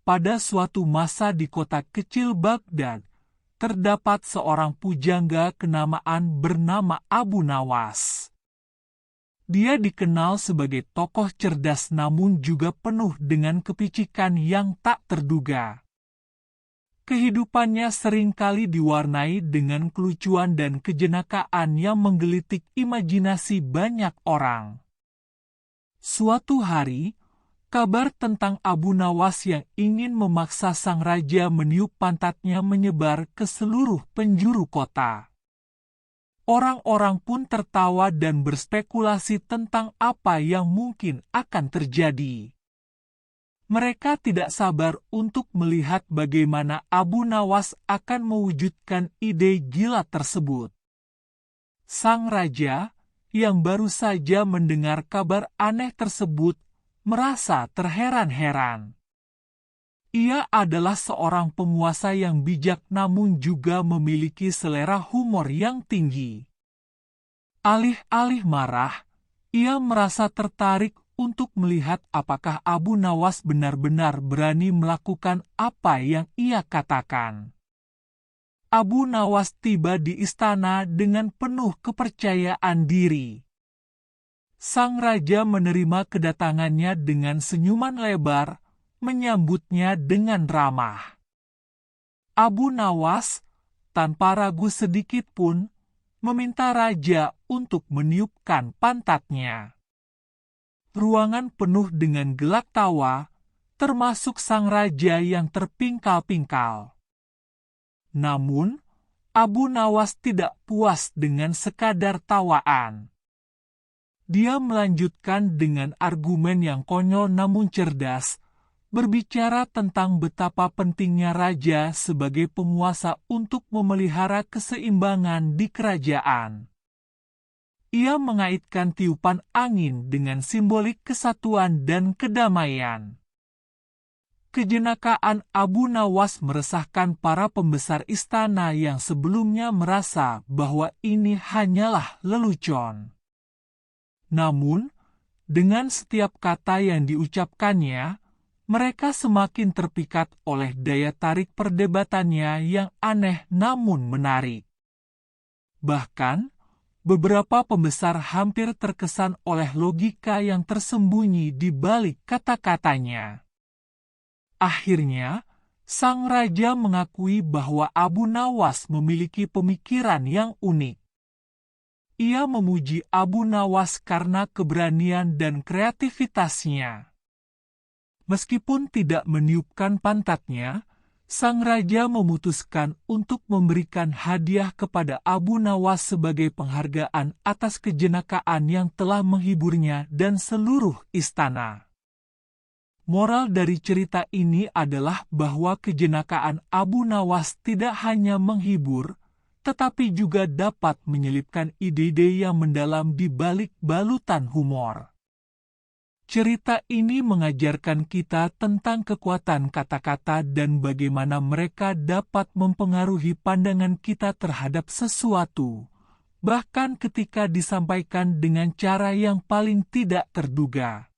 pada suatu masa di kota kecil Baghdad, terdapat seorang pujangga kenamaan bernama Abu Nawas. Dia dikenal sebagai tokoh cerdas namun juga penuh dengan kepicikan yang tak terduga. Kehidupannya seringkali diwarnai dengan kelucuan dan kejenakaan yang menggelitik imajinasi banyak orang. Suatu hari, kabar tentang Abu Nawas yang ingin memaksa sang raja meniup pantatnya menyebar ke seluruh penjuru kota. Orang-orang pun tertawa dan berspekulasi tentang apa yang mungkin akan terjadi. Mereka tidak sabar untuk melihat bagaimana Abu Nawas akan mewujudkan ide gila tersebut. Sang raja, yang baru saja mendengar kabar aneh tersebut, merasa terheran-heran. Ia adalah seorang penguasa yang bijak namun juga memiliki selera humor yang tinggi. Alih-alih marah, ia merasa tertarik untuk melihat apakah Abu Nawas benar-benar berani melakukan apa yang ia katakan. Abu Nawas tiba di istana dengan penuh kepercayaan diri. Sang raja menerima kedatangannya dengan senyuman lebar, menyambutnya dengan ramah. Abu Nawas, tanpa ragu sedikit pun, meminta raja untuk meniupkan pantatnya. Ruangan penuh dengan gelak tawa, termasuk sang raja yang terpingkal-pingkal. Namun, Abu Nawas tidak puas dengan sekadar tawaan. Dia melanjutkan dengan argumen yang konyol namun cerdas, berbicara tentang betapa pentingnya raja sebagai penguasa untuk memelihara keseimbangan di kerajaan. Ia mengaitkan tiupan angin dengan simbolik kesatuan dan kedamaian. Kejenakaan Abu Nawas meresahkan para pembesar istana yang sebelumnya merasa bahwa ini hanyalah lelucon. Namun, dengan setiap kata yang diucapkannya, mereka semakin terpikat oleh daya tarik perdebatannya yang aneh namun menarik. Bahkan, beberapa pembesar hampir terkesan oleh logika yang tersembunyi di balik kata-katanya. Akhirnya, sang raja mengakui bahwa Abu Nawas memiliki pemikiran yang unik. Ia memuji Abu Nawas karena keberanian dan kreativitasnya. Meskipun tidak meniupkan pantatnya, sang raja memutuskan untuk memberikan hadiah kepada Abu Nawas sebagai penghargaan atas kejenakaan yang telah menghiburnya dan seluruh istana. Moral dari cerita ini adalah bahwa kejenakaan Abu Nawas tidak hanya menghibur, tetapi juga dapat menyelipkan ide-ide yang mendalam di balik balutan humor. Cerita ini mengajarkan kita tentang kekuatan kata-kata dan bagaimana mereka dapat mempengaruhi pandangan kita terhadap sesuatu, bahkan ketika disampaikan dengan cara yang paling tidak terduga.